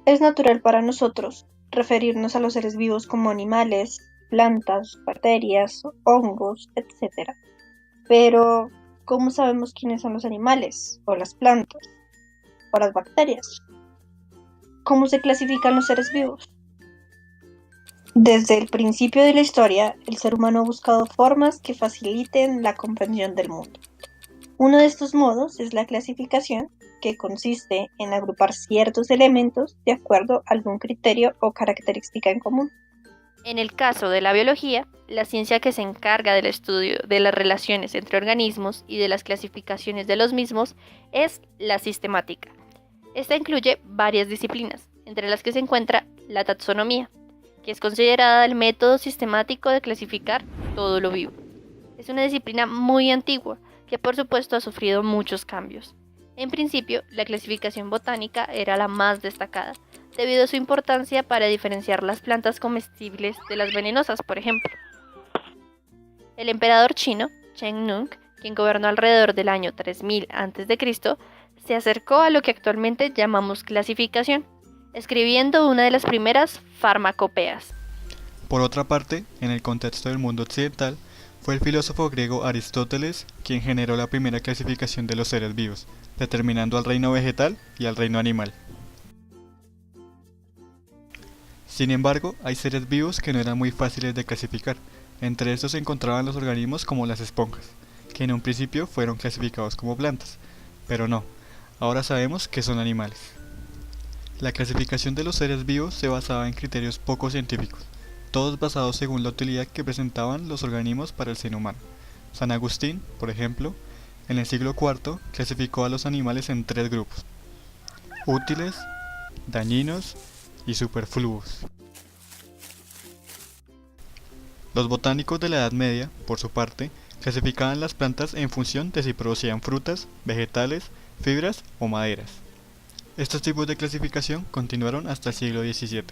Es natural para nosotros referirnos a los seres vivos como animales, plantas, bacterias, hongos, etc. Pero, ¿cómo sabemos quiénes son los animales, o las plantas, o las bacterias? ¿Cómo se clasifican los seres vivos? Desde el principio de la historia, el ser humano ha buscado formas que faciliten la comprensión del mundo. Uno de estos modos es la clasificación, que consiste en agrupar ciertos elementos de acuerdo a algún criterio o característica en común. En el caso de la biología, la ciencia que se encarga del estudio de las relaciones entre organismos y de las clasificaciones de los mismos es la sistemática. Esta incluye varias disciplinas, entre las que se encuentra la taxonomía, que es considerada el método sistemático de clasificar todo lo vivo. Es una disciplina muy antigua, que por supuesto ha sufrido muchos cambios. En principio, la clasificación botánica era la más destacada, debido a su importancia para diferenciar las plantas comestibles de las venenosas, por ejemplo. El emperador chino, Cheng Nung, quien gobernó alrededor del año 3000 a.C., se acercó a lo que actualmente llamamos clasificación, escribiendo una de las primeras farmacopeas. Por otra parte, en el contexto del mundo occidental, fue el filósofo griego Aristóteles quien generó la primera clasificación de los seres vivos, determinando al reino vegetal y al reino animal. Sin embargo, hay seres vivos que no eran muy fáciles de clasificar. Entre estos se encontraban los organismos como las esponjas, que en un principio fueron clasificados como plantas, pero no, ahora sabemos que son animales. La clasificación de los seres vivos se basaba en criterios poco científicos, todos basados según la utilidad que presentaban los organismos para el ser humano. San Agustín, por ejemplo, en el siglo IV clasificó a los animales en tres grupos: útiles, dañinos y superfluos. Los botánicos de la Edad Media, por su parte, clasificaban las plantas en función de si producían frutas, vegetales, fibras o maderas. Estos tipos de clasificación continuaron hasta el siglo XVII.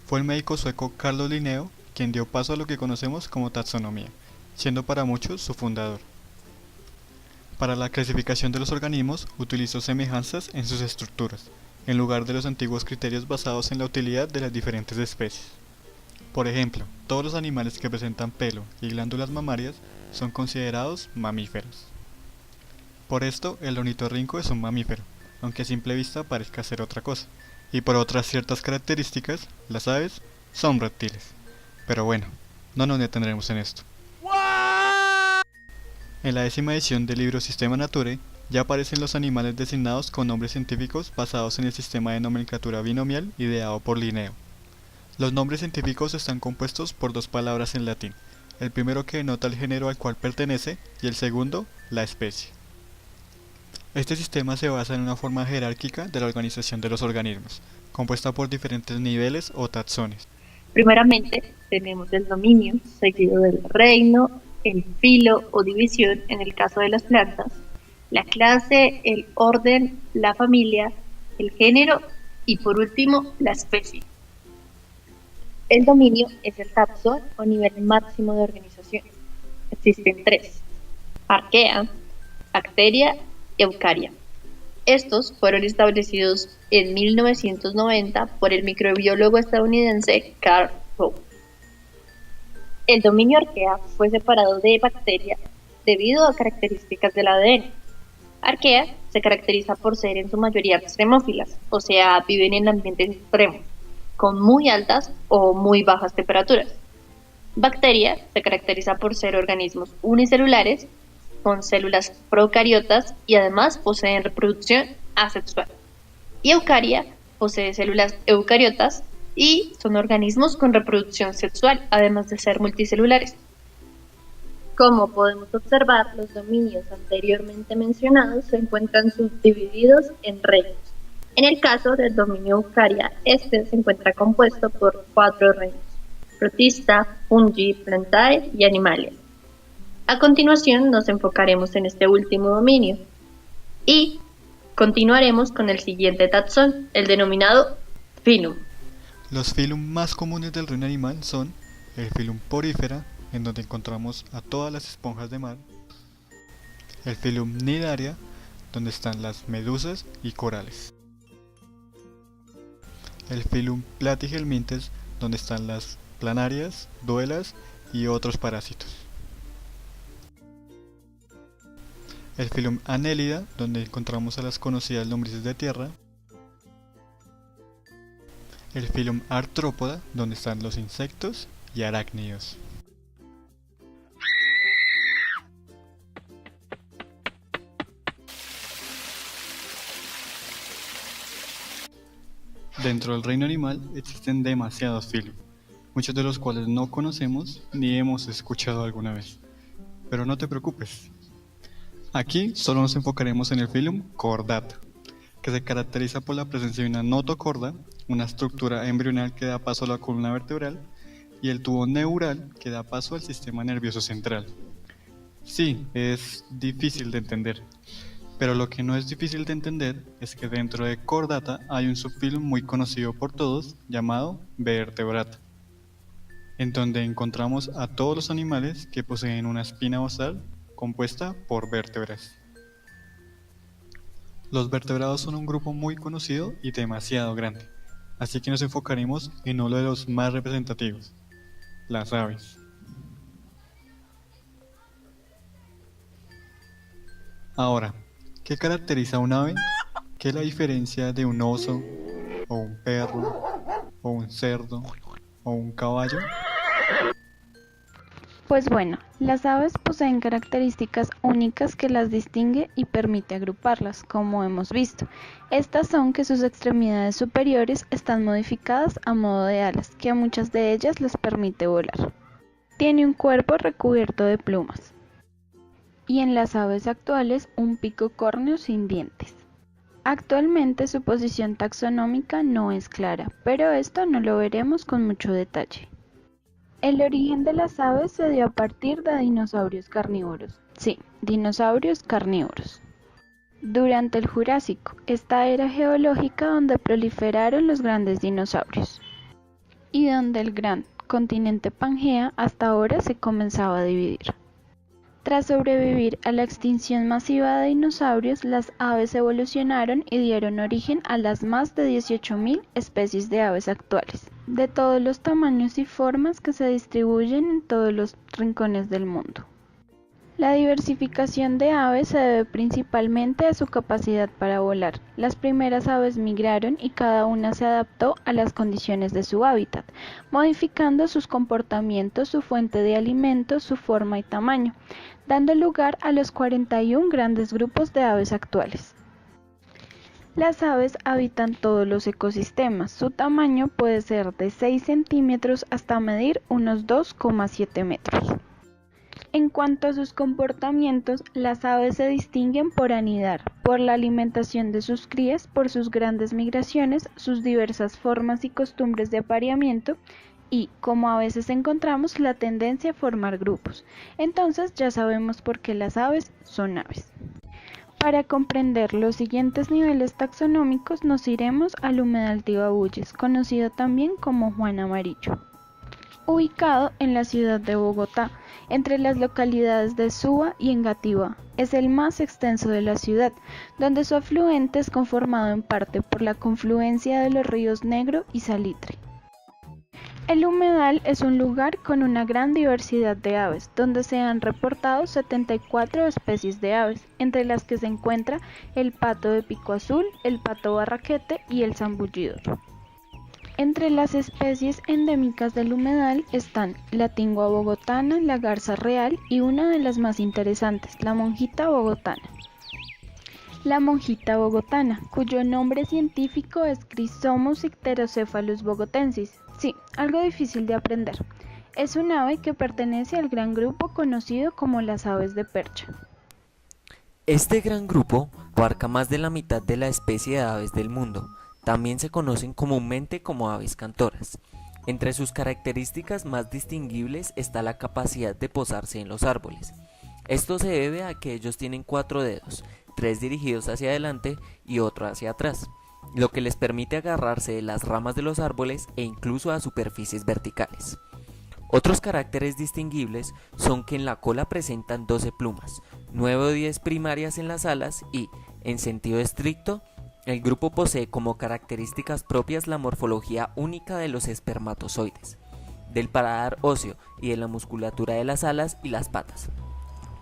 Fue el médico sueco Carlo Linneo quien dio paso a lo que conocemos como taxonomía, siendo para muchos su fundador. Para la clasificación de los organismos utilizó semejanzas en sus estructuras, en lugar de los antiguos criterios basados en la utilidad de las diferentes especies. Por ejemplo, todos los animales que presentan pelo y glándulas mamarias son considerados mamíferos. Por esto, el ornitorrinco es un mamífero, aunque a simple vista parezca ser otra cosa, y por otras ciertas características, las aves son reptiles. Pero bueno, no nos detendremos en esto. En la 10ª edición del libro Systema Naturae ya aparecen los animales designados con nombres científicos basados en el sistema de nomenclatura binomial ideado por Linneo. Los nombres científicos están compuestos por dos palabras en latín, el primero que denota el género al cual pertenece y el segundo, la especie. Este sistema se basa en una forma jerárquica de la organización de los organismos, compuesta por diferentes niveles o taxones. Primeramente, tenemos el dominio, seguido del reino, el filo o división en el caso de las plantas, la clase, el orden, la familia, el género y por último, la especie. El dominio es el taxón o nivel máximo de organización. Existen tres: arquea, bacteria y eucaria. Estos fueron establecidos en 1990 por el microbiólogo estadounidense Carl Rowe. El dominio arquea fue separado de bacteria debido a características del ADN. Arquea se caracteriza por ser en su mayoría extremófilas, o sea, viven en ambientes extremos, con muy altas o muy bajas temperaturas. Bacteria se caracteriza por ser organismos unicelulares, con células procariotas y además poseen reproducción asexual. Y eucaria posee células eucariotas y son organismos con reproducción sexual, además de ser multicelulares. Como podemos observar, los dominios anteriormente mencionados se encuentran subdivididos en reinos. En el caso del dominio eucaria, este se encuentra compuesto por 4 reinos: protista, fungi, plantae y animalia. A continuación nos enfocaremos en este último dominio y continuaremos con el siguiente taxón, el denominado filum. Los filum más comunes del reino animal son el filum Porifera, en donde encontramos a todas las esponjas de mar, el filum Cnidaria, donde están las medusas y corales, el filum Platyhelminthes, donde están las planarias, duelas y otros parásitos. El filum Annelida, donde encontramos a las conocidas lombrices de tierra. El filum Arthropoda, donde están los insectos y arácnidos. Dentro del reino animal existen demasiados filum, muchos de los cuales no conocemos ni hemos escuchado alguna vez. Pero no te preocupes. Aquí solo nos enfocaremos en el filum Chordata, que se caracteriza por la presencia de una notocorda, una estructura embrional que da paso a la columna vertebral, y el tubo neural que da paso al sistema nervioso central. Sí, es difícil de entender, pero lo que no es difícil de entender es que dentro de Chordata hay un subfilum muy conocido por todos llamado Vertebrata, en donde encontramos a todos los animales que poseen una espina dorsal compuesta por vértebras. Los vertebrados son un grupo muy conocido y demasiado grande, así que nos enfocaremos en uno de los más representativos, las aves. Ahora, ¿qué caracteriza a un ave? ¿Qué es la diferencia de un oso, o un perro, o un cerdo, o un caballo? Pues bueno, las aves poseen características únicas que las distingue y permite agruparlas, como hemos visto. Estas son que sus extremidades superiores están modificadas a modo de alas, que a muchas de ellas les permite volar. Tiene un cuerpo recubierto de plumas. Y en las aves actuales, un pico córneo sin dientes. Actualmente su posición taxonómica no es clara, pero esto no lo veremos con mucho detalle. El origen de las aves se dio a partir de dinosaurios carnívoros. Sí, dinosaurios carnívoros. Durante el Jurásico, esta era geológica donde proliferaron los grandes dinosaurios y donde el gran continente Pangea hasta ahora se comenzaba a dividir. Tras sobrevivir a la extinción masiva de dinosaurios, las aves evolucionaron y dieron origen a las más de 18.000 especies de aves actuales, de todos los tamaños y formas que se distribuyen en todos los rincones del mundo. La diversificación de aves se debe principalmente a su capacidad para volar. Las primeras aves migraron y cada una se adaptó a las condiciones de su hábitat, modificando sus comportamientos, su fuente de alimento, su forma y tamaño, dando lugar a los 41 grandes grupos de aves actuales. Las aves habitan todos los ecosistemas. Su tamaño puede ser de 6 centímetros hasta medir unos 2,7 metros. En cuanto a sus comportamientos, las aves se distinguen por anidar, por la alimentación de sus crías, por sus grandes migraciones, sus diversas formas y costumbres de apareamiento y, como a veces encontramos, la tendencia a formar grupos. Entonces ya sabemos por qué las aves son aves. Para comprender los siguientes niveles taxonómicos nos iremos al humedal Tibabuyes, conocido también como Juan Amarillo. Ubicado en la ciudad de Bogotá, entre las localidades de Suba y Engativá, es el más extenso de la ciudad, donde su afluente es conformado en parte por la confluencia de los ríos Negro y Salitre. El humedal es un lugar con una gran diversidad de aves, donde se han reportado 74 especies de aves, entre las que se encuentra el pato de pico azul, el pato barraquete y el zambullidor. Entre las especies endémicas del humedal están la tingua bogotana, la garza real y una de las más interesantes, la monjita bogotana. La monjita bogotana, cuyo nombre científico es Chrysomus icterocephalus bogotensis. Sí, algo difícil de aprender. Es un ave que pertenece al gran grupo conocido como las aves de percha. Este gran grupo abarca más de la mitad de la especie de aves del mundo. También se conocen comúnmente como aves cantoras. Entre sus características más distinguibles está la capacidad de posarse en los árboles. Esto se debe a que ellos tienen 4 dedos, 3 dirigidos hacia adelante y otro hacia atrás, lo que les permite agarrarse de las ramas de los árboles e incluso a superficies verticales. Otros caracteres distinguibles son que en la cola presentan 12 plumas, 9 o 10 primarias en las alas y, en sentido estricto, El grupo posee como características propias la morfología única de los espermatozoides, del paladar óseo y de la musculatura de las alas y las patas.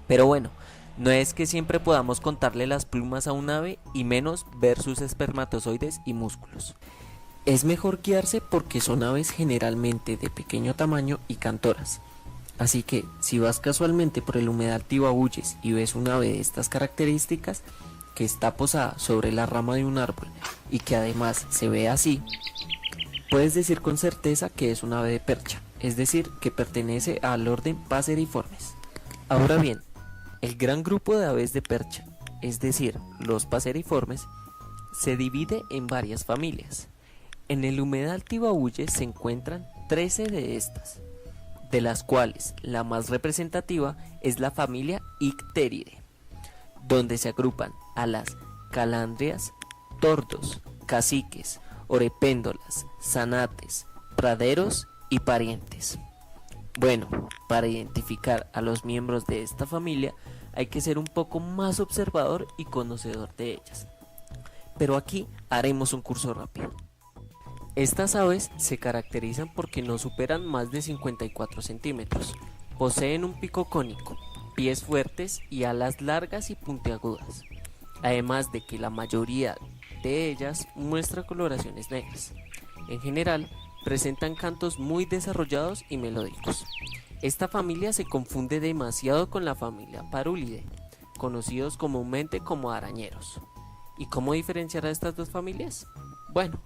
Pero bueno, no es que siempre podamos contarle las plumas a un ave y menos ver sus espermatozoides y músculos. Es mejor guiarse porque son aves generalmente de pequeño tamaño y cantoras. Así que si vas casualmente por el humedal Tibauyes y ves un ave de estas características, que está posada sobre la rama de un árbol y que además se ve así, puedes decir con certeza que es un ave de percha, es decir, que pertenece al orden Passeriformes. Ahora bien, el gran grupo de aves de percha, es decir, los Passeriformes, se divide en varias familias. En el humedal Tibauyes se encuentran 13 de estas, de las cuales la más representativa es la familia Icteridae, donde se agrupan a las calandrias, tordos, caciques, orepéndolas, zanates, praderos y parientes. Bueno, para identificar a los miembros de esta familia hay que ser un poco más observador y conocedor de ellas. Pero aquí haremos un curso rápido. Estas aves se caracterizan porque no superan más de 54 centímetros, poseen un pico cónico, pies fuertes y alas largas y puntiagudas, además de que la mayoría de ellas muestra coloraciones negras. En general, presentan cantos muy desarrollados y melódicos. Esta familia se confunde demasiado con la familia Parulidae, conocidos comúnmente como arañeros. ¿Y cómo diferenciar a estas dos familias? Bueno,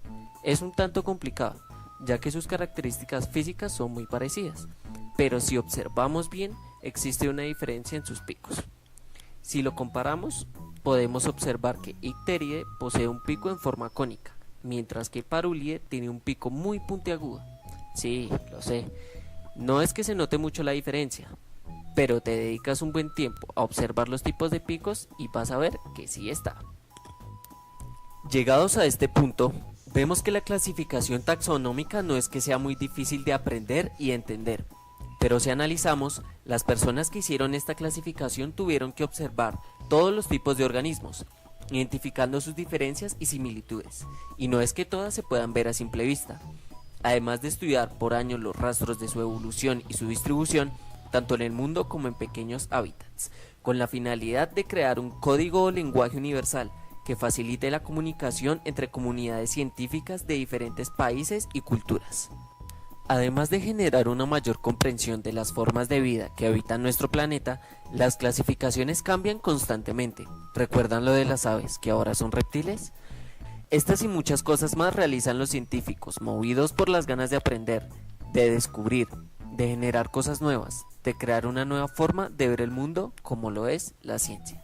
es un tanto complicado, ya que sus características físicas son muy parecidas, pero si observamos bien, existe una diferencia en sus picos. Si lo comparamos, podemos observar que Icteridae posee un pico en forma cónica, mientras que Parulidae tiene un pico muy puntiagudo. Sí, lo sé, no es que se note mucho la diferencia, pero te dedicas un buen tiempo a observar los tipos de picos y vas a ver que sí está. Llegados a este punto, vemos que la clasificación taxonómica no es que sea muy difícil de aprender y entender, pero si analizamos, las personas que hicieron esta clasificación tuvieron que observar todos los tipos de organismos, identificando sus diferencias y similitudes, y no es que todas se puedan ver a simple vista. Además de estudiar por años los rastros de su evolución y su distribución, tanto en el mundo como en pequeños hábitats, con la finalidad de crear un código o lenguaje universal que facilite la comunicación entre comunidades científicas de diferentes países y culturas. Además de generar una mayor comprensión de las formas de vida que habitan nuestro planeta, las clasificaciones cambian constantemente. ¿Recuerdan lo de las aves, que ahora son reptiles? Estas y muchas cosas más realizan los científicos, movidos por las ganas de aprender, de descubrir, de generar cosas nuevas, de crear una nueva forma de ver el mundo como lo es la ciencia.